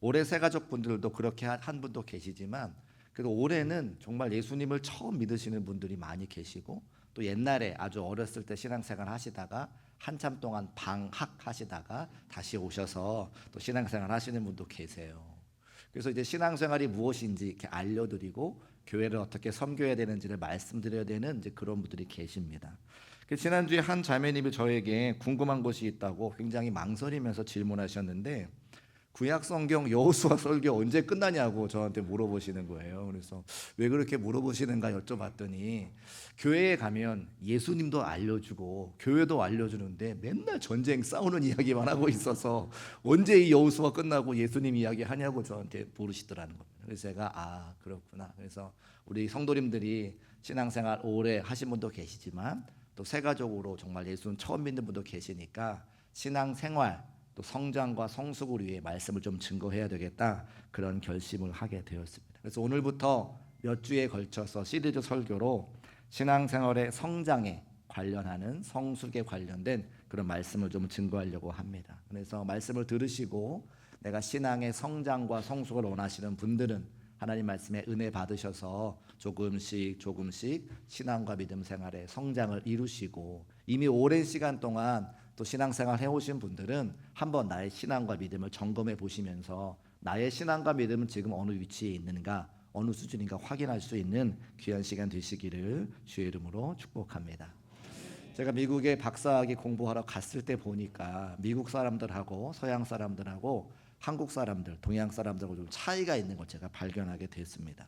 올해 새가족 분들도 그렇게 한 분도 계시지만, 그래도 올해는 정말 예수님을 처음 믿으시는 분들이 많이 계시고, 또 옛날에 아주 어렸을 때 신앙생활 하시다가 한참 동안 방학하시다가 다시 오셔서 또 신앙생활 하시는 분도 계세요. 그래서 이제 신앙생활이 무엇인지 이렇게 알려드리고 교회를 어떻게 섬겨야 되는지를 말씀드려야 되는 이제 그런 분들이 계십니다. 지난주에 한 자매님이 저에게 궁금한 것이 있다고 굉장히 망설이면서 질문하셨는데, 구약 성경 여호수아 설교 언제 끝나냐고 저한테 물어보시는 거예요. 그래서 왜 그렇게 물어보시는가 여쭤봤더니, 교회에 가면 예수님도 알려주고 교회도 알려주는데 맨날 전쟁 싸우는 이야기만 하고 있어서 언제 이 여호수아 끝나고 예수님 이야기 하냐고 저한테 물으시더라는 겁니다. 그래서 제가 그렇구나. 그래서 우리 성도님들이 신앙생활 오래 하신 분도 계시지만 또 새가족으로 정말 예수는 처음 믿는 분도 계시니까 신앙생활 또 성장과 성숙을 위해 말씀을 좀 증거해야 되겠다, 그런 결심을 하게 되었습니다. 그래서 오늘부터 몇 주에 걸쳐서 시리즈 설교로 신앙생활의 성장에 관련하는, 성숙에 관련된 그런 말씀을 좀 증거하려고 합니다. 그래서 말씀을 들으시고 내가 신앙의 성장과 성숙을 원하시는 분들은 하나님 말씀에 은혜 받으셔서 조금씩 신앙과 믿음 생활의 성장을 이루시고, 이미 오랜 시간 동안 또 신앙생활 해오신 분들은 한번 나의 신앙과 믿음을 점검해 보시면서 나의 신앙과 믿음은 지금 어느 위치에 있는가, 어느 수준인가 확인할 수 있는 귀한 시간 되시기를 주의 이름으로 축복합니다. 제가 미국에 박사학위 공부하러 갔을 때 보니까 미국 사람들하고 서양 사람들하고 한국 사람들, 동양 사람들하고 좀 차이가 있는 걸 제가 발견하게 됐습니다.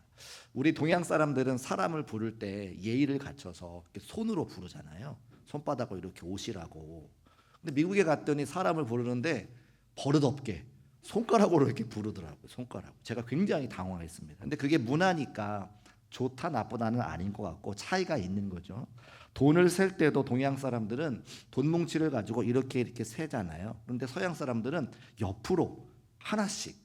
우리 동양 사람들은 사람을 부를 때 예의를 갖춰서 이렇게 손으로 부르잖아요. 손바닥으로 이렇게 오시라고. 근데 미국에 갔더니 사람을 부르는데 버릇없게 손가락으로 이렇게 부르더라고요. 손가락. 제가 굉장히 당황했습니다. 근데 그게 문화니까 좋다 나쁘다는 아닌 것 같고 차이가 있는 거죠. 돈을 셀 때도 동양 사람들은 돈 뭉치를 가지고 이렇게 세잖아요. 그런데 서양 사람들은 옆으로 하나씩,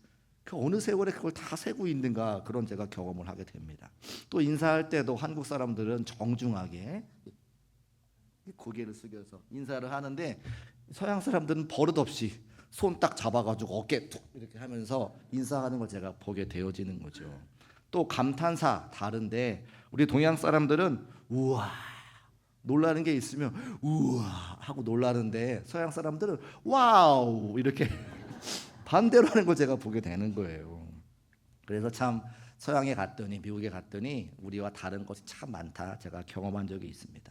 그 어느 세월에 그걸 다 세고 있는가, 그런 제가 경험을 하게 됩니다. 또 인사할 때도 한국 사람들은 정중하게 고개를 숙여서 인사를 하는데, 서양 사람들은 버릇없이 손 딱 잡아가지고 어깨 툭 이렇게 하면서 인사하는 걸 제가 보게 되어지는 거죠. 또 감탄사 다른데, 우리 동양 사람들은 우와, 놀라는 게 있으면 우와 하고 놀라는데, 서양 사람들은 와우 이렇게 반대로 하는 걸 제가 보게 되는 거예요. 그래서 참 서양에 갔더니, 미국에 갔더니 우리와 다른 것이 참 많다, 제가 경험한 적이 있습니다.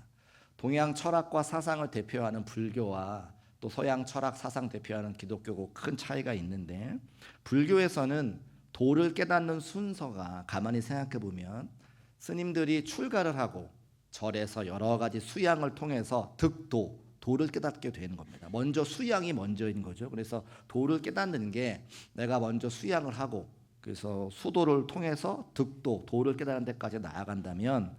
동양 철학과 사상을 대표하는 불교와 또 서양 철학 사상 대표하는 기독교고 큰 차이가 있는데, 불교에서는 도를 깨닫는 순서가 가만히 생각해 보면 스님들이 출가를 하고 절에서 여러 가지 수양을 통해서 도를 깨닫게 되는 겁니다. 먼저 수양이 먼저인 거죠. 그래서 도를 깨닫는 게 내가 먼저 수양을 하고, 그래서 수도를 통해서 도를 깨닫는 데까지 나아간다면,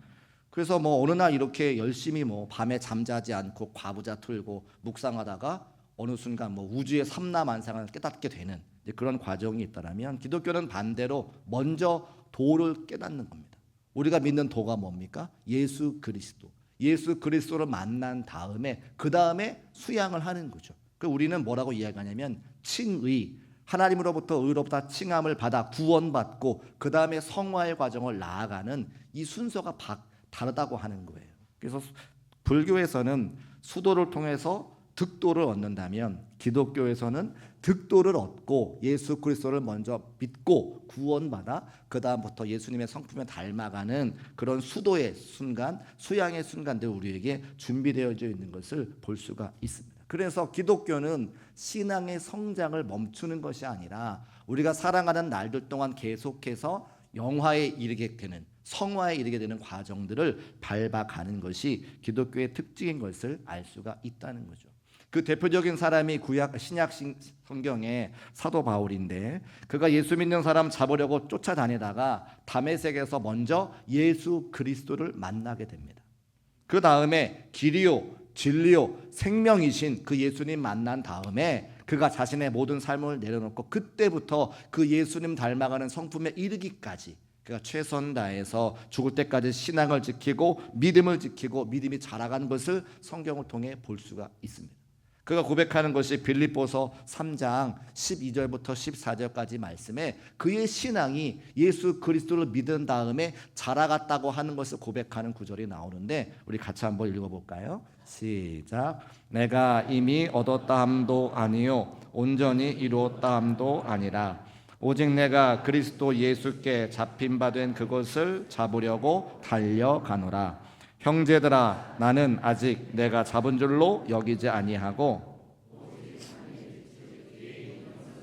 그래서 어느 날 이렇게 열심히 밤에 잠자지 않고 과부자 틀고 묵상하다가 어느 순간 우주의 삼라만상을 깨닫게 되는 그런 과정이 있다면, 기독교는 반대로 먼저 도를 깨닫는 겁니다. 우리가 믿는 도가 뭡니까? 예수 그리스도. 예수 그리스도를 만난 다음에 그 다음에 수양을 하는 거죠. 그 우리는 뭐라고 이야기하냐면 칭의, 하나님으로부터 의롭다 칭함을 받아 구원받고 그 다음에 성화의 과정을 나아가는 이 순서가 다르다고 하는 거예요. 그래서 불교에서는 수도를 통해서 득도를 얻는다면, 기독교에서는 득도를 얻고 예수 그리스도를 먼저 믿고 구원받아 그 다음부터 예수님의 성품에 닮아가는 그런 수도의 순간, 수양의 순간들 우리에게 준비되어져 있는 것을 볼 수가 있습니다. 그래서 기독교는 신앙의 성장을 멈추는 것이 아니라 우리가 살아가는 날들 동안 계속해서 영화에 이르게 되는, 성화에 이르게 되는 과정들을 밟아가는 것이 기독교의 특징인 것을 알 수가 있다는 거죠. 그 대표적인 사람이 신약 성경의 사도 바울인데, 그가 예수 믿는 사람 잡으려고 쫓아다니다가 다메섹에서 먼저 예수 그리스도를 만나게 됩니다. 그 다음에 길이요 진리요 생명이신 그 예수님 만난 다음에 그가 자신의 모든 삶을 내려놓고 그때부터 그 예수님 닮아가는 성품에 이르기까지 그가 최선 다해서 죽을 때까지 신앙을 지키고 믿음을 지키고 믿음이 자라가는 것을 성경을 통해 볼 수가 있습니다. 그가 고백하는 것이 빌립보서 3장 12절부터 14절까지 말씀에 그의 신앙이 예수 그리스도를 믿은 다음에 자라갔다고 하는 것을 고백하는 구절이 나오는데 우리 같이 한번 읽어볼까요? 시작. 내가 이미 얻었다 함도 아니요 온전히 이루었다 함도 아니라 오직 내가 그리스도 예수께 잡힌 바 된 그것을 잡으려고 달려가노라. 형제들아 나는 아직 내가 잡은 줄로 여기지 아니하고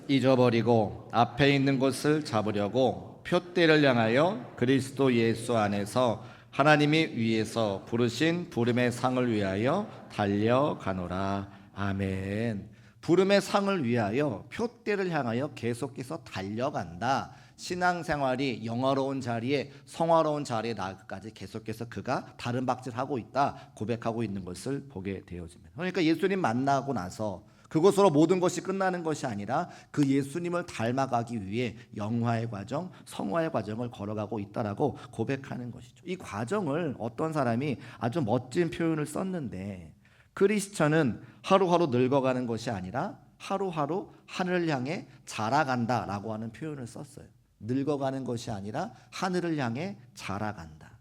잊어버리고 앞에 있는 것을 잡으려고 표대를 향하여 그리스도 예수 안에서 하나님이 위에서 부르신 부름의 상을 위하여 달려가노라. 아멘. 부름의 상을 위하여 표대를 향하여 계속해서 달려간다. 신앙생활이 영화로운 자리에 성화로운 자리에 나기까지 계속해서 그가 다른 박질하고 있다 고백하고 있는 것을 보게 되어집니다. 그러니까 예수님 만나고 나서 그것으로 모든 것이 끝나는 것이 아니라 그 예수님을 닮아가기 위해 영화의 과정, 성화의 과정을 걸어가고 있다라고 고백하는 것이죠. 이 과정을 어떤 사람이 아주 멋진 표현을 썼는데 크리스천은 하루하루 늙어가는 것이 아니라 하루하루 하늘을 향해 자라간다라고 하는 표현을 썼어요. 늙어가는 것이 아니라 하늘을 향해 자라간다.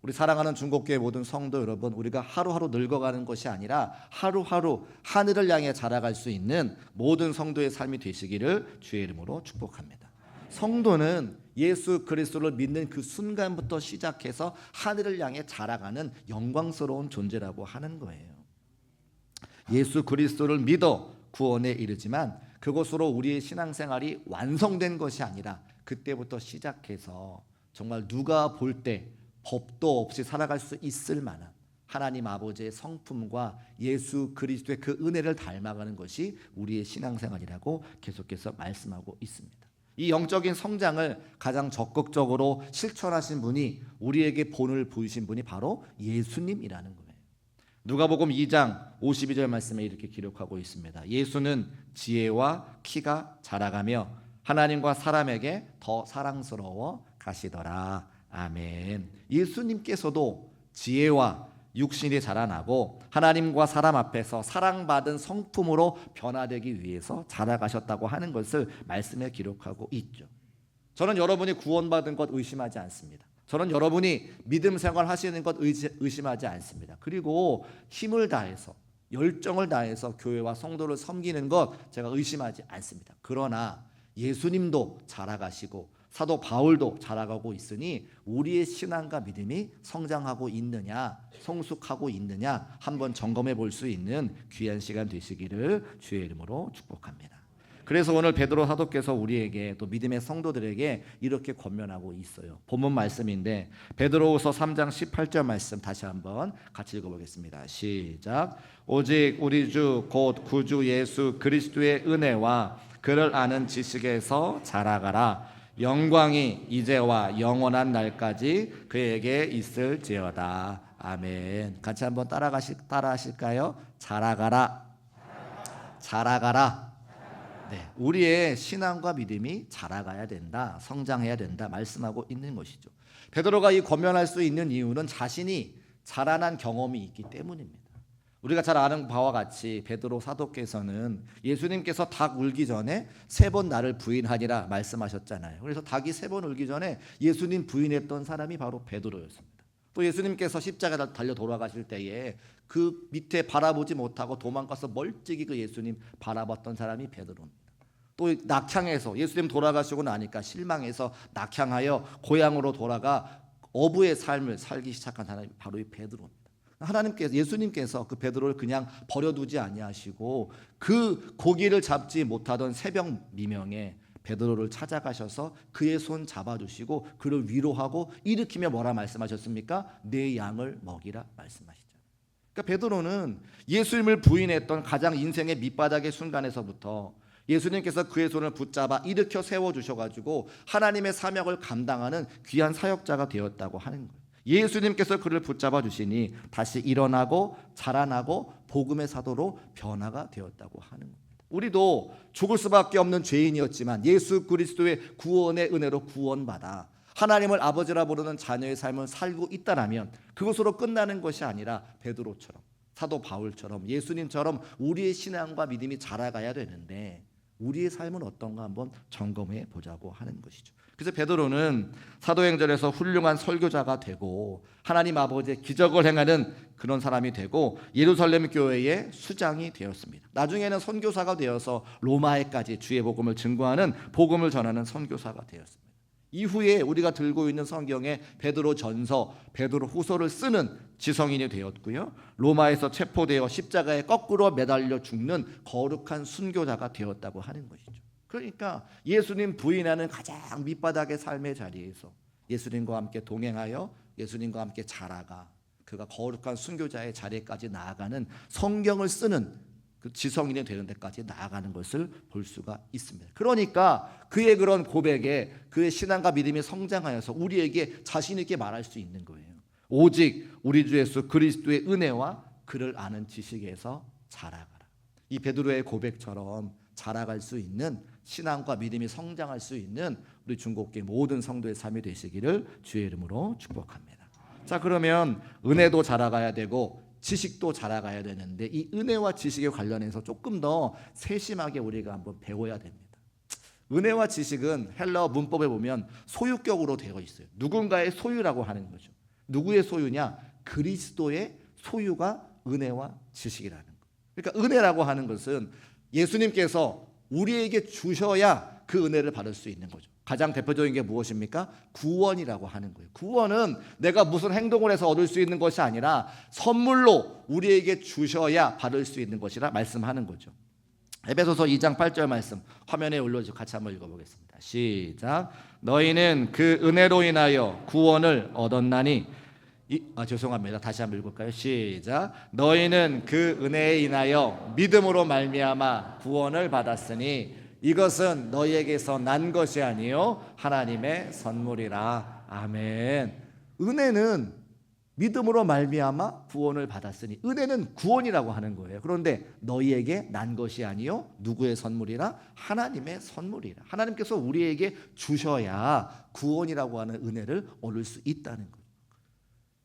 우리 사랑하는 중국교회 모든 성도 여러분, 우리가 하루하루 늙어가는 것이 아니라 하루하루 하늘을 향해 자라갈 수 있는 모든 성도의 삶이 되시기를 주의 이름으로 축복합니다. 성도는 예수 그리스도를 믿는 그 순간부터 시작해서 하늘을 향해 자라가는 영광스러운 존재라고 하는 거예요. 예수 그리스도를 믿어 구원에 이르지만 그것으로 우리의 신앙생활이 완성된 것이 아니라 그때부터 시작해서 정말 누가 볼 때 법도 없이 살아갈 수 있을 만한 하나님 아버지의 성품과 예수 그리스도의 그 은혜를 닮아가는 것이 우리의 신앙생활이라고 계속해서 말씀하고 있습니다. 이 영적인 성장을 가장 적극적으로 실천하신 분이 우리에게 본을 보이신 분이 바로 예수님이라는 거예요. 누가복음 2장 52절 말씀에 이렇게 기록하고 있습니다. 예수는 지혜와 키가 자라가며 하나님과 사람에게 더 사랑스러워 가시더라. 아멘. 예수님께서도 지혜와 육신이 자라나고 하나님과 사람 앞에서 사랑받은 성품으로 변화되기 위해서 자라가셨다고 하는 것을 말씀에 기록하고 있죠. 저는 여러분이 구원받은 것 의심하지 않습니다. 저는 여러분이 믿음 생활 하시는 것 의심하지 않습니다. 그리고 힘을 다해서 열정을 다해서 교회와 성도를 섬기는 것 제가 의심하지 않습니다. 그러나 예수님도 자라가시고 사도 바울도 자라가고 있으니 우리의 신앙과 믿음이 성장하고 있느냐 성숙하고 있느냐 한번 점검해 볼 수 있는 귀한 시간 되시기를 주의 이름으로 축복합니다. 그래서 오늘 베드로 사도께서 우리에게 또 믿음의 성도들에게 이렇게 권면하고 있어요. 본문 말씀인데 베드로후서 3장 18절 말씀 다시 한번 같이 읽어보겠습니다. 시작. 오직 우리 주 곧 구주 예수 그리스도의 은혜와 그를 아는 지식에서 자라가라. 영광이 이제와 영원한 날까지 그에게 있을지어다. 아멘. 같이 한번 따라하실까요? 자라가라. 자라가라. 네, 우리의 신앙과 믿음이 자라가야 된다. 성장해야 된다. 말씀하고 있는 것이죠. 베드로가 이 권면할 수 있는 이유는 자신이 자라난 경험이 있기 때문입니다. 우리가 잘 아는 바와 같이 베드로 사도께서는 예수님께서 닭 울기 전에 3번 나를 부인하리라 말씀하셨잖아요. 그래서 닭이 3번 울기 전에 예수님 부인했던 사람이 바로 베드로였습니다. 또 예수님께서 십자가에 달려 돌아가실 때에 그 밑에 바라보지 못하고 도망가서 멀찍이 그 예수님 바라봤던 사람이 베드로입니다. 또 낙향해서 예수님 돌아가시고 나니까 실망해서 낙향하여 고향으로 돌아가 어부의 삶을 살기 시작한 사람이 바로 이 베드로입니다. 하나님께서 예수님께서 그 베드로를 그냥 버려두지 아니하시고 그 고기를 잡지 못하던 새벽 미명에 베드로를 찾아가셔서 그의 손 잡아주시고 그를 위로하고 일으키며 뭐라 말씀하셨습니까? 내 양을 먹이라 말씀하시죠. 그러니까 베드로는 예수님을 부인했던 가장 인생의 밑바닥의 순간에서부터 예수님께서 그의 손을 붙잡아 일으켜 세워주셔가지고 하나님의 사명을 감당하는 귀한 사역자가 되었다고 하는 거예요. 예수님께서 그를 붙잡아 주시니 다시 일어나고 자라나고 복음의 사도로 변화가 되었다고 하는 겁니다. 우리도 죽을 수밖에 없는 죄인이었지만 예수 그리스도의 구원의 은혜로 구원받아 하나님을 아버지라 부르는 자녀의 삶을 살고 있다라면 그것으로 끝나는 것이 아니라 베드로처럼 사도 바울처럼 예수님처럼 우리의 신앙과 믿음이 자라가야 되는데 우리의 삶은 어떤가 한번 점검해 보자고 하는 것이죠. 그래서 베드로는 사도행전에서 훌륭한 설교자가 되고 하나님 아버지의 기적을 행하는 그런 사람이 되고 예루살렘 교회의 수장이 되었습니다. 나중에는 선교사가 되어서 로마에까지 주의 복음을 증거하는 복음을 전하는 선교사가 되었습니다. 이후에 우리가 들고 있는 성경에 베드로 전서, 베드로 후서를 쓰는 지성인이 되었고요. 로마에서 체포되어 십자가에 거꾸로 매달려 죽는 거룩한 순교자가 되었다고 하는 것이죠. 그러니까 예수님 부인하는 가장 밑바닥의 삶의 자리에서 예수님과 함께 동행하여 예수님과 함께 자라가 그가 거룩한 순교자의 자리까지 나아가는 성경을 쓰는 그 지성인이 되는 데까지 나아가는 것을 볼 수가 있습니다. 그러니까 그의 그런 고백에 그의 신앙과 믿음이 성장하여서 우리에게 자신 있게 말할 수 있는 거예요. 오직 우리 주 예수 그리스도의 은혜와 그를 아는 지식에서 자라가라. 이 베드로의 고백처럼 자라갈 수 있는 신앙과 믿음이 성장할 수 있는 우리 중국계 모든 성도의 삶이 되시기를 주의 이름으로 축복합니다. 자, 그러면 은혜도 자라가야 되고 지식도 자라가야 되는데 이 은혜와 지식에 관련해서 조금 더 세심하게 우리가 한번 배워야 됩니다. 은혜와 지식은 헬라어 문법에 보면 소유격으로 되어 있어요. 누군가의 소유라고 하는 거죠. 누구의 소유냐? 그리스도의 소유가 은혜와 지식이라는 거. 그러니까 은혜라고 하는 것은 예수님께서 우리에게 주셔야 그 은혜를 받을 수 있는 거죠. 가장 대표적인 게 무엇입니까? 구원이라고 하는 거예요. 구원은 내가 무슨 행동을 해서 얻을 수 있는 것이 아니라 선물로 우리에게 주셔야 받을 수 있는 것이라 말씀하는 거죠. 에베소서 2장 8절 말씀 화면에 올려주시고 같이 한번 읽어보겠습니다. 시작. 너희는 그 은혜로 인하여 구원을 얻었나니 죄송합니다. 다시 한번 읽을까요? 시작. 너희는 그 은혜에 인하여 믿음으로 말미암아 구원을 받았으니 이것은 너희에게서 난 것이 아니요 하나님의 선물이라. 아멘. 은혜는 믿음으로 말미암아 구원을 받았으니 은혜는 구원이라고 하는 거예요. 그런데 너희에게 난 것이 아니요 누구의 선물이라? 하나님의 선물이라. 하나님께서 우리에게 주셔야 구원이라고 하는 은혜를 얻을 수 있다는 거예요.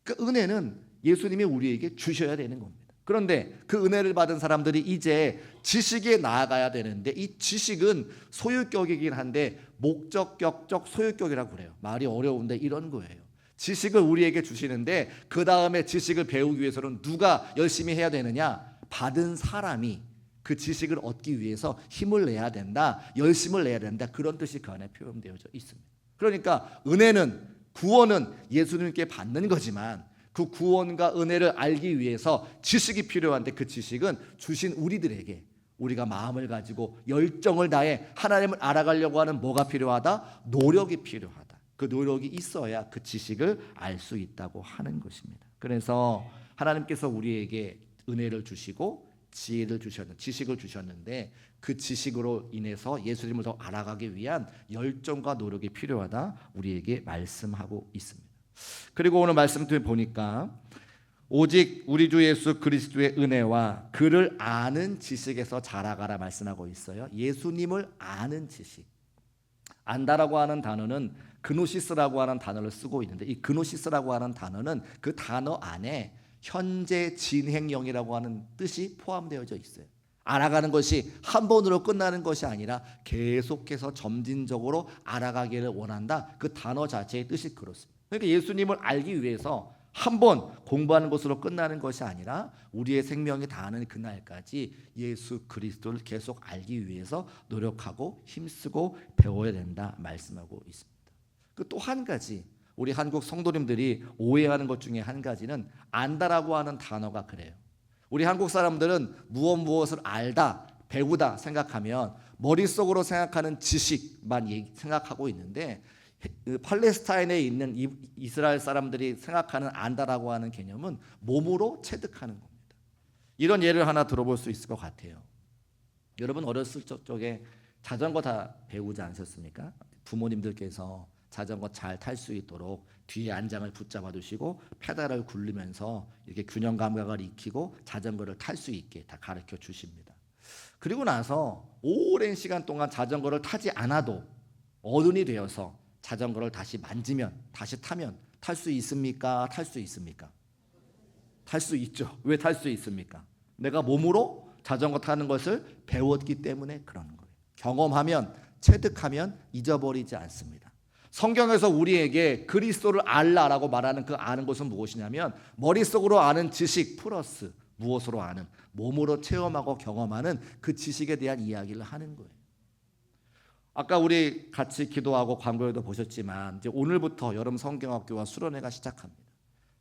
그 은혜는 예수님이 우리에게 주셔야 되는 겁니다. 그런데 그 은혜를 받은 사람들이 이제 지식에 나아가야 되는데 이 지식은 소유격이긴 한데 목적격적 소유격이라고 그래요. 말이 어려운데 이런 거예요. 지식을 우리에게 주시는데 그 다음에 지식을 배우기 위해서는 누가 열심히 해야 되느냐? 받은 사람이 그 지식을 얻기 위해서 힘을 내야 된다. 열심을 내야 된다. 그런 뜻이 그 안에 표현되어져 있습니다. 그러니까 은혜는 구원은 예수님께 받는 거지만 그 구원과 은혜를 알기 위해서 지식이 필요한데 그 지식은 주신 우리들에게 우리가 마음을 가지고 열정을 다해 하나님을 알아가려고 하는 뭐가 필요하다? 노력이 필요하다. 그 노력이 있어야 그 지식을 알 수 있다고 하는 것입니다. 그래서 하나님께서 우리에게 은혜를 주시고 지혜를 주셨는데 지식을 주셨는데 그 지식으로 인해서 예수님을 더 알아가기 위한 열정과 노력이 필요하다 우리에게 말씀하고 있습니다. 그리고 오늘 말씀 보니까 오직 우리 주 예수 그리스도의 은혜와 그를 아는 지식에서 자라가라 말씀하고 있어요. 예수님을 아는 지식. 안다라고 하는 단어는 그노시스라고 하는 단어를 쓰고 있는데 이 그노시스라고 하는 단어는 그 단어 안에 현재 진행형이라고 하는 뜻이 포함되어져 있어요. 알아가는 것이 한 번으로 끝나는 것이 아니라 계속해서 점진적으로 알아가기를 원한다. 그 단어 자체의 뜻이 그렇습니다. 그러니까 예수님을 알기 위해서 한 번 공부하는 것으로 끝나는 것이 아니라 우리의 생명이 다하는 그날까지 예수 그리스도를 계속 알기 위해서 노력하고 힘쓰고 배워야 된다 말씀하고 있습니다. 그 또 한 가지 우리 한국 성도님들이 오해하는 것 중에 한 가지는 안다라고 하는 단어가 그래요. 우리 한국 사람들은 무엇을 알다, 배우다 생각하면 머릿속으로 생각하는 지식만 생각하고 있는데 팔레스타인에 있는 이스라엘 사람들이 생각하는 안다라고 하는 개념은 몸으로 체득하는 겁니다. 이런 예를 하나 들어볼 수 있을 것 같아요. 여러분 어렸을 적에 자전거 다 배우지 않으셨습니까? 부모님들께서 자전거 잘 탈 수 있도록 뒤에 안장을 붙잡아 두시고 페달을 굴리면서 이렇게 균형 감각을 익히고 자전거를 탈 수 있게 다 가르쳐 주십니다. 그리고 나서 오랜 시간 동안 자전거를 타지 않아도 어른이 되어서 자전거를 다시 만지면 다시 타면 탈 수 있습니까? 탈 수 있습니까? 탈 수 있죠. 왜 탈 수 있습니까? 내가 몸으로 자전거 타는 것을 배웠기 때문에 그러는 거예요. 경험하면, 체득하면 잊어버리지 않습니다. 성경에서 우리에게 그리스도를 알라라고 말하는 그 아는 것은 무엇이냐면 머릿속으로 아는 지식 플러스 무엇으로 아는, 몸으로 체험하고 경험하는 그 지식에 대한 이야기를 하는 거예요. 아까 우리 같이 기도하고 광고에도 보셨지만 이제 오늘부터 여름 성경학교와 수련회가 시작합니다.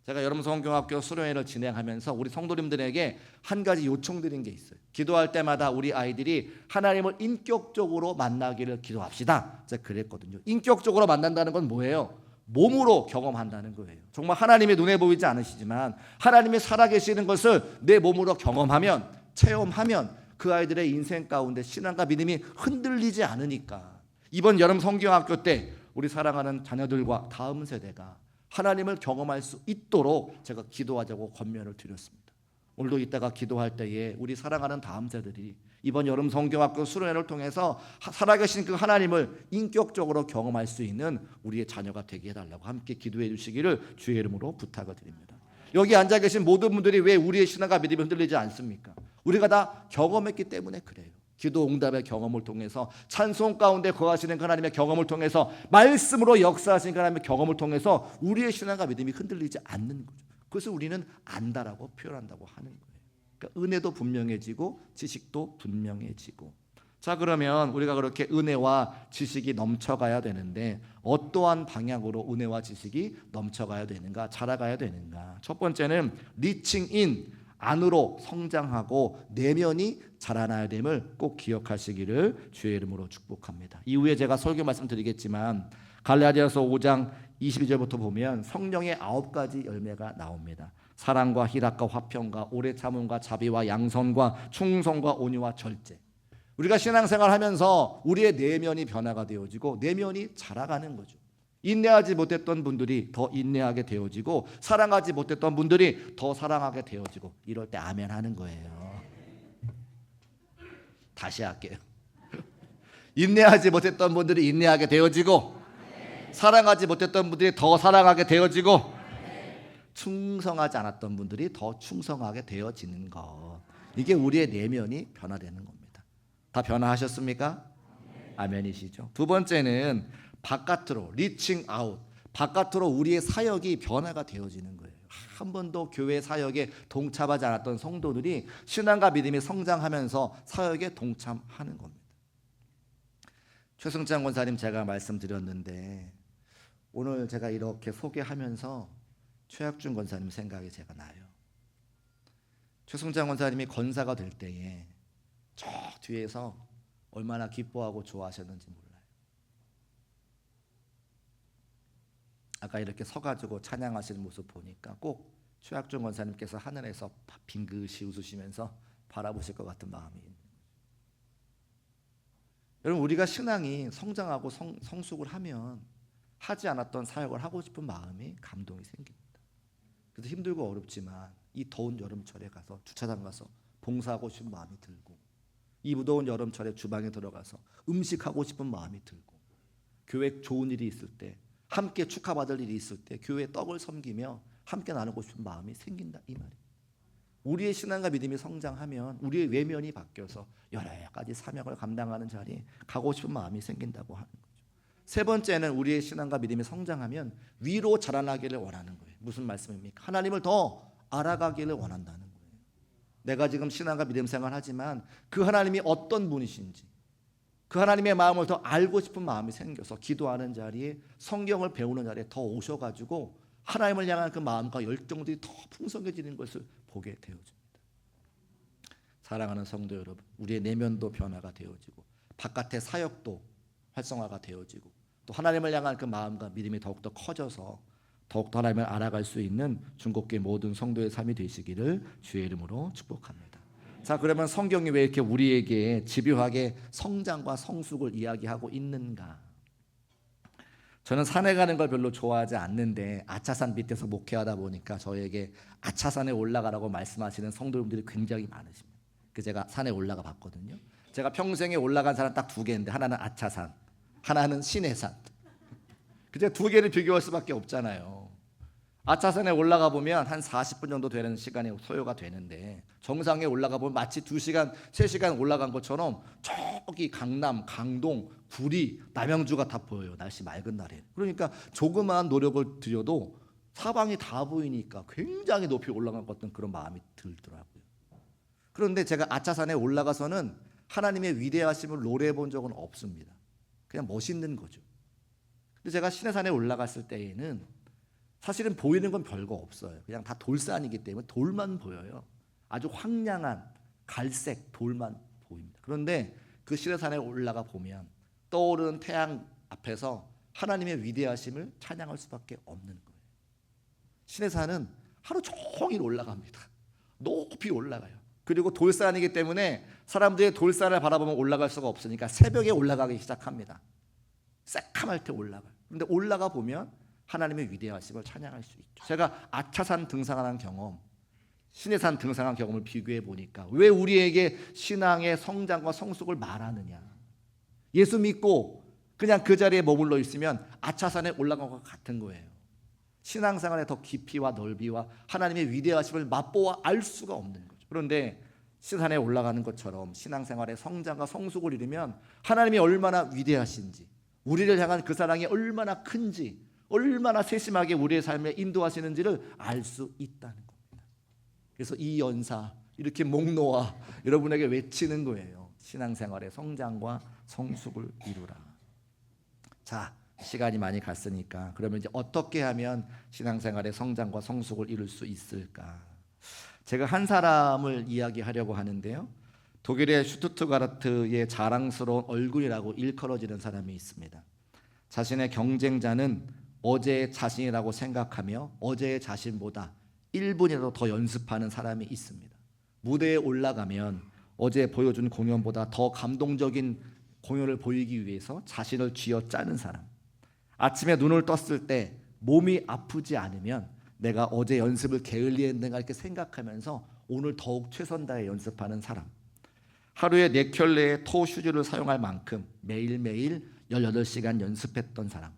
제가 여름 성경학교 수련회를 진행하면서 우리 성도님들에게 한 가지 요청드린 게 있어요. 기도할 때마다 우리 아이들이 하나님을 인격적으로 만나기를 기도합시다. 제가 그랬거든요. 인격적으로 만난다는 건 뭐예요? 몸으로 경험한다는 거예요. 정말 하나님이 눈에 보이지 않으시지만 하나님이 살아계시는 것을 내 몸으로 경험하면, 체험하면 그 아이들의 인생 가운데 신앙과 믿음이 흔들리지 않으니까 이번 여름 성경학교 때 우리 사랑하는 자녀들과 다음 세대가 하나님을 경험할 수 있도록 제가 기도하자고 권면을 드렸습니다. 오늘도 이따가 기도할 때에 우리 사랑하는 다음 세대들이 이번 여름 성경학교 수련회를 통해서 살아계신 그 하나님을 인격적으로 경험할 수 있는 우리의 자녀가 되게 해달라고 함께 기도해 주시기를 주의 이름으로 부탁을 드립니다. 여기 앉아 계신 모든 분들이 왜 우리의 신앙과 믿음이 흔들리지 않습니까? 우리가 다 경험했기 때문에 그래요. 기도 응답의 경험을 통해서, 찬송 가운데 거하시는 하나님의 경험을 통해서, 말씀으로 역사하시는 하나님의 경험을 통해서 우리의 신앙과 믿음이 흔들리지 않는 거죠. 그것을 우리는 안다라고 표현한다고 하는 거예요. 그러니까 은혜도 분명해지고 지식도 분명해지고. 자, 그러면 우리가 그렇게 은혜와 지식이 넘쳐가야 되는데 어떠한 방향으로 은혜와 지식이 넘쳐가야 되는가, 자라가야 되는가? 첫 번째는 리칭 인, 안으로 성장하고 내면이 자라나야 됨을 꼭 기억하시기를 주의 이름으로 축복합니다. 이후에 제가 설교 말씀드리겠지만 갈라디아서 5장 22절부터 보면 성령의 9가지 열매가 나옵니다. 사랑과 희락과 화평과 오래 참음과 자비와 양선과 충성과 온유와 절제. 우리가 신앙생활하면서 우리의 내면이 변화가 되어지고 내면이 자라가는 거죠. 인내하지 못했던 분들이 더 인내하게 되어지고 사랑하지 못했던 분들이 더 사랑하게 되어지고, 이럴 때 아멘 하는 거예요. 다시 할게요. 인내하지 못했던 분들이 인내하게 되어지고 사랑하지 못했던 분들이 더 사랑하게 되어지고 충성하지 않았던 분들이 더 충성하게 되어지는 것. 이게 우리의 내면이 변화되는 겁니다. 다 변화하셨습니까? 아멘이시죠. 두 번째는 바깥으로, 리칭 아웃, 바깥으로 우리의 사역이 변화가 되어지는 거예요. 한 번도 교회 사역에 동참하지 않았던 성도들이 신앙과 믿음이 성장하면서 사역에 동참하는 겁니다. 최승찬 권사님 제가 말씀드렸는데 오늘 제가 이렇게 소개하면서 최학준 권사님 생각이 제가 나요. 최승찬 권사님이 권사가 될 때에 저 뒤에서 얼마나 기뻐하고 좋아하셨는지 몰라요. 아까 이렇게 서가지고 찬양하시는 모습 보니까 꼭 최학준 권사님께서 하늘에서 빙긋이 웃으시면서 바라보실 것 같은 마음이 있는 거죠. 여러분, 우리가 신앙이 성장하고 성숙을 하면 하지 않았던 사역을 하고 싶은 마음이, 감동이 생깁니다. 그래서 힘들고 어렵지만 이 더운 여름철에 가서 주차장 가서 봉사하고 싶은 마음이 들고, 이 무더운 여름철에 주방에 들어가서 음식하고 싶은 마음이 들고, 교회 좋은 일이 있을 때, 함께 축하받을 일이 있을 때 교회 떡을 섬기며 함께 나누고 싶은 마음이 생긴다, 이 말이에요. 우리의 신앙과 믿음이 성장하면 우리의 외면이 바뀌어서 여러 가지 사명을 감당하는 자리에 가고 싶은 마음이 생긴다고 하는 거죠. 세 번째는 우리의 신앙과 믿음이 성장하면 위로 자라나기를 원하는 거예요. 무슨 말씀입니까? 하나님을 더 알아가기를 원한다는 거예요. 내가 지금 신앙과 믿음 생활하지만 그 하나님이 어떤 분이신지, 그 하나님의 마음을 더 알고 싶은 마음이 생겨서 기도하는 자리에, 성경을 배우는 자리에 더 오셔가지고 하나님을 향한 그 마음과 열정들이 더 풍성해지는 것을 보게 되어집니다. 사랑하는 성도 여러분, 우리의 내면도 변화가 되어지고 바깥의 사역도 활성화가 되어지고 또 하나님을 향한 그 마음과 믿음이 더욱더 커져서 더욱더 하나님을 알아갈 수 있는 중국교회 모든 성도의 삶이 되시기를 주의 이름으로 축복합니다. 자, 그러면 성경이 왜 이렇게 우리에게 집요하게 성장과 성숙을 이야기하고 있는가? 저는 산에 가는 걸 별로 좋아하지 않는데 아차산 밑에서 목회하다 보니까 저에게 아차산에 올라가라고 말씀하시는 성도님들이 굉장히 많으십니다. 그래서 제가 산에 올라가 봤거든요. 제가 평생에 올라간 산은 딱 2개인데 하나는 아차산, 하나는 신해산. 그저 2개를 비교할 수밖에 없잖아요. 아차산에 올라가 보면 한 40분 정도 되는 시간이 소요가 되는데 정상에 올라가 보면 마치 2시간, 3시간 올라간 것처럼 저기 강남, 강동, 구리, 남양주가 다 보여요. 날씨 맑은 날에. 그러니까 조그마한 노력을 들여도 사방이 다 보이니까 굉장히 높이 올라간 것 같은 그런 마음이 들더라고요. 그런데 제가 아차산에 올라가서는 하나님의 위대하심을 노래해 본 적은 없습니다. 그냥 멋있는 거죠. 근데 제가 시내산에 올라갔을 때에는 사실은 보이는 건 별거 없어요. 그냥 다 돌산이기 때문에 돌만 보여요. 아주 황량한 갈색 돌만 보입니다. 그런데 그 시내산에 올라가 보면 떠오르는 태양 앞에서 하나님의 위대하심을 찬양할 수밖에 없는 거예요. 시내산은 하루 종일 올라갑니다. 높이 올라가요. 그리고 돌산이기 때문에 사람들이 돌산을 바라보면 올라갈 수가 없으니까 새벽에 올라가기 시작합니다. 새카mal 때 올라가요. 그런데 올라가 보면 하나님의 위대하심을 찬양할 수 있죠. 제가 아차산 등산하는 경험, 시내산 등산한 경험을 비교해 보니까 왜 우리에게 신앙의 성장과 성숙을 말하느냐. 예수 믿고 그냥 그 자리에 머물러 있으면 아차산에 올라간 것 같은 거예요. 신앙생활의 더 깊이와 넓이와 하나님의 위대하심을 맛보아 알 수가 없는 거죠. 그런데 시산에 올라가는 것처럼 신앙생활의 성장과 성숙을 이루면 하나님이 얼마나 위대하신지, 우리를 향한 그 사랑이 얼마나 큰지, 얼마나 세심하게 우리의 삶에 인도하시는지를 알 수 있다는 겁니다. 그래서 이 연사 이렇게 목 놓아 여러분에게 외치는 거예요. 신앙생활의 성장과 성숙을 이루라. 자, 시간이 많이 갔으니까 그러면 이제 어떻게 하면 신앙생활의 성장과 성숙을 이룰 수 있을까? 제가 한 사람을 이야기하려고 하는데요. 독일의 슈투트가르트의 자랑스러운 얼굴이라고 일컬어지는 사람이 있습니다. 자신의 경쟁자는 어제의 자신이라고 생각하며 어제의 자신보다 1분이라도 더 연습하는 사람이 있습니다. 무대에 올라가면 어제 보여준 공연보다 더 감동적인 공연을 보이기 위해서 자신을 쥐어짜는 사람. 아침에 눈을 떴을 때 몸이 아프지 않으면 내가 어제 연습을 게을리했는가 이렇게 생각하면서 오늘 더욱 최선 다해 연습하는 사람. 하루에 4켤레의 토 슈즈를 사용할 만큼 매일매일 18시간 연습했던 사람.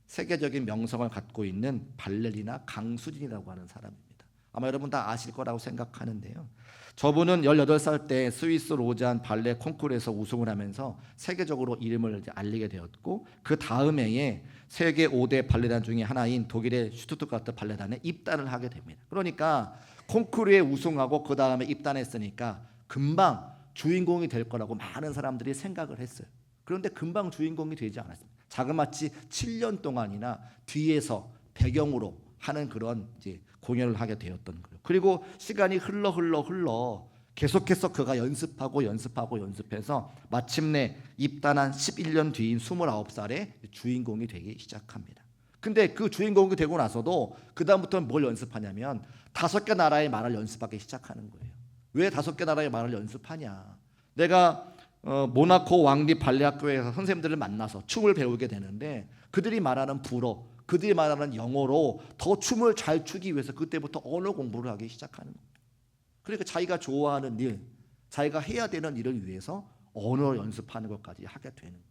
세계적인 명성을 갖고 있는 발레리나 강수진이라고 하는 사람입니다. 아마 여러분 다 아실 거라고 생각하는데요. 저분은 18살 때 스위스 로잔 발레 콩쿠르에서 우승을 하면서 세계적으로 이름을 알리게 되었고 그 다음 해에 세계 5대 발레단 중에 하나인 독일의 슈투트가르트 발레단에 입단을 하게 됩니다. 그러니까 콩쿠르에 우승하고 그 다음에 입단했으니까 금방 주인공이 될 거라고 많은 사람들이 생각을 했어요. 그런데 금방 주인공이 되지 않았습니다. 자그마치 7년 동안이나 뒤에서 배경으로 하는 그런 이제 공연을 하게 되었던 거예요. 그리고 시간이 흘러 계속해서 그가 연습해서 마침내 입단한 11년 뒤인 29살에 주인공이 되기 시작합니다. 근데 그 주인공이 되고 나서도 그 다음부터는 뭘 연습하냐면 5개 나라의 말을 연습하기 시작하는 거예요. 왜 5개 나라의 말을 연습하냐? 내가 모나코 왕립 발레학교에서 선생님들을 만나서 춤을 배우게 되는데 그들이 말하는 불어, 그들이 말하는 영어로 더 춤을 잘 추기 위해서 그때부터 언어 공부를 하기 시작하는 겁니다. 그러니까 자기가 좋아하는 일, 자기가 해야 되는 일을 위해서 언어 연습하는 것까지 하게 되는 거죠.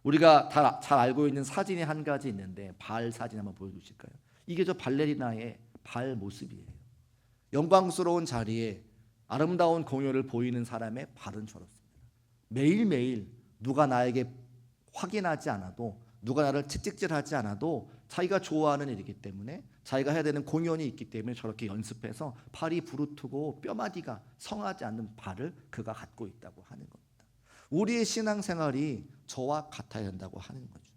우리가 다 잘 알고 있는 사진이 한 가지 있는데 발 사진 한번 보여주실까요? 이게 저 발레리나의 발 모습이에요. 영광스러운 자리에 아름다운 공연을 보이는 사람의 발은 저렇습니다. 매일매일 누가 나에게 확인하지 않아도 누가 나를 채찍질하지 않아도 자기가 좋아하는 일이기 때문에 자기가 해야 되는 공연이 있기 때문에 저렇게 연습해서 발이 부르트고 뼈마디가 성하지 않는 발을 그가 갖고 있다고 하는 겁니다. 우리의 신앙생활이 저와 같아야 한다고 하는 거죠.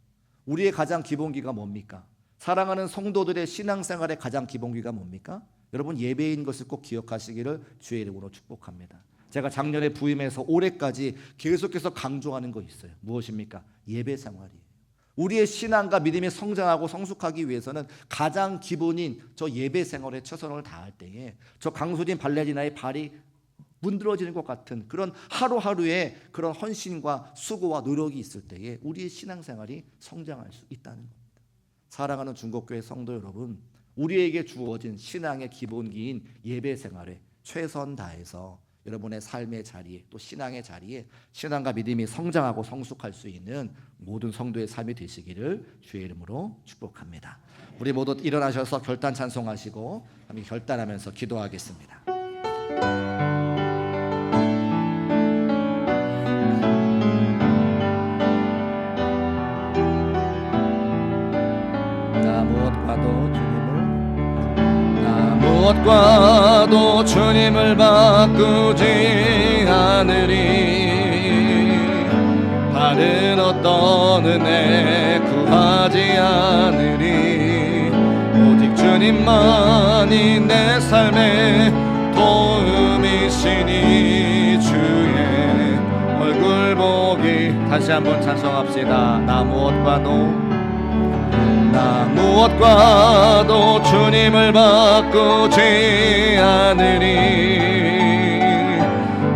우리의 가장 기본기가 뭡니까? 사랑하는 성도들의 신앙생활의 가장 기본기가 뭡니까? 여러분 예배인 것을 꼭 기억하시기를 주의 이름으로 축복합니다. 제가 작년에 부임해서 올해까지 계속해서 강조하는 거 있어요. 무엇입니까? 예배 생활이에요. 우리의 신앙과 믿음이 성장하고 성숙하기 위해서는 가장 기본인 저 예배 생활에 최선을 다할 때에 저 강수진 발레리나의 발이 문드러지는 것 같은 그런 하루하루의 그런 헌신과 수고와 노력이 있을 때에 우리의 신앙생활이 성장할 수 있다는 겁니다. 사랑하는 중국교회 성도 여러분, 우리에게 주어진 신앙의 기본기인 예배 생활에 최선 다해서 여러분의 삶의 자리에 또 신앙의 자리에 신앙과 믿음이 성장하고 성숙할 수 있는 모든 성도의 삶이 되시기를 주의 이름으로 축복합니다. 우리 모두 일어나셔서 결단 찬송하시고 함께 결단하면서 기도하겠습니다. 무엇과도 주님을 바꾸지 않으리. 다른 어떤 은혜 구하지 않으리. 오직 주님만이 내 삶의 도움이시니 주의 얼굴 보기. 다시 한번 찬송합시다. 나 무엇과도 주님을 바꾸지 않으리.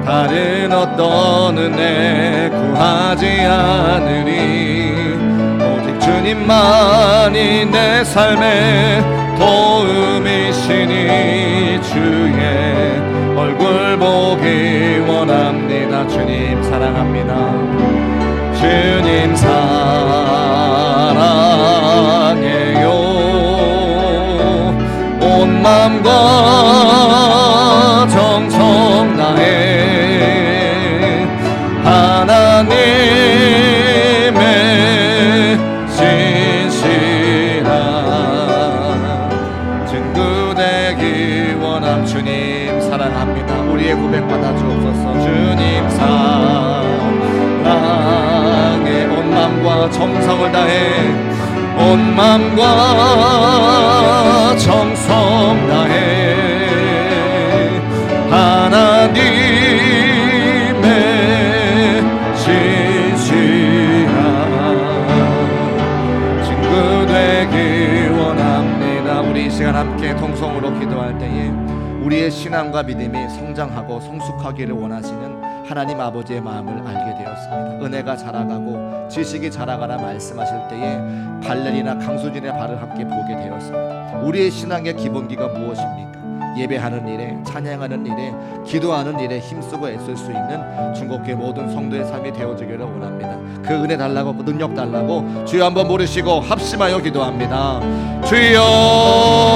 다른 어떤 은혜 구하지 않으리. 오직 주님만이 내 삶의 도움이시니 주의 얼굴 보기 원합니다. 주님 사랑합니다. 주님 사랑해요. 온 마음과 정성 다해 하나님의 신실한 증거 되기 원함. 주님 사랑합니다. 우리의 고백 받아 주옵소서. 주님 사랑해. 온 마음과 정성을 다해 온 마음과 정성 다해 하나님의 신실한 친구 되기 원합니다. 우리 이 시간 함께 통성으로 기도할 때에 우리의 신앙과 믿음이 성장하고 성숙하기를 원하시는 하나님 아버지의 마음을 알게 되었습니다. 은혜가 자라가고 지식이 자라가라 말씀하실 때에 발레리나 강수진의 발을 함께 보게 되었습니다. 우리의 신앙의 기본기가 무엇입니까? 예배하는 일에, 찬양하는 일에, 기도하는 일에 힘쓰고 애쓸 수 있는 중국교회 모든 성도의 삶이 되어지기를 원합니다. 그 은혜 달라고, 그 능력 달라고 주여 한번 부르시고 합심하여 기도합니다. 주여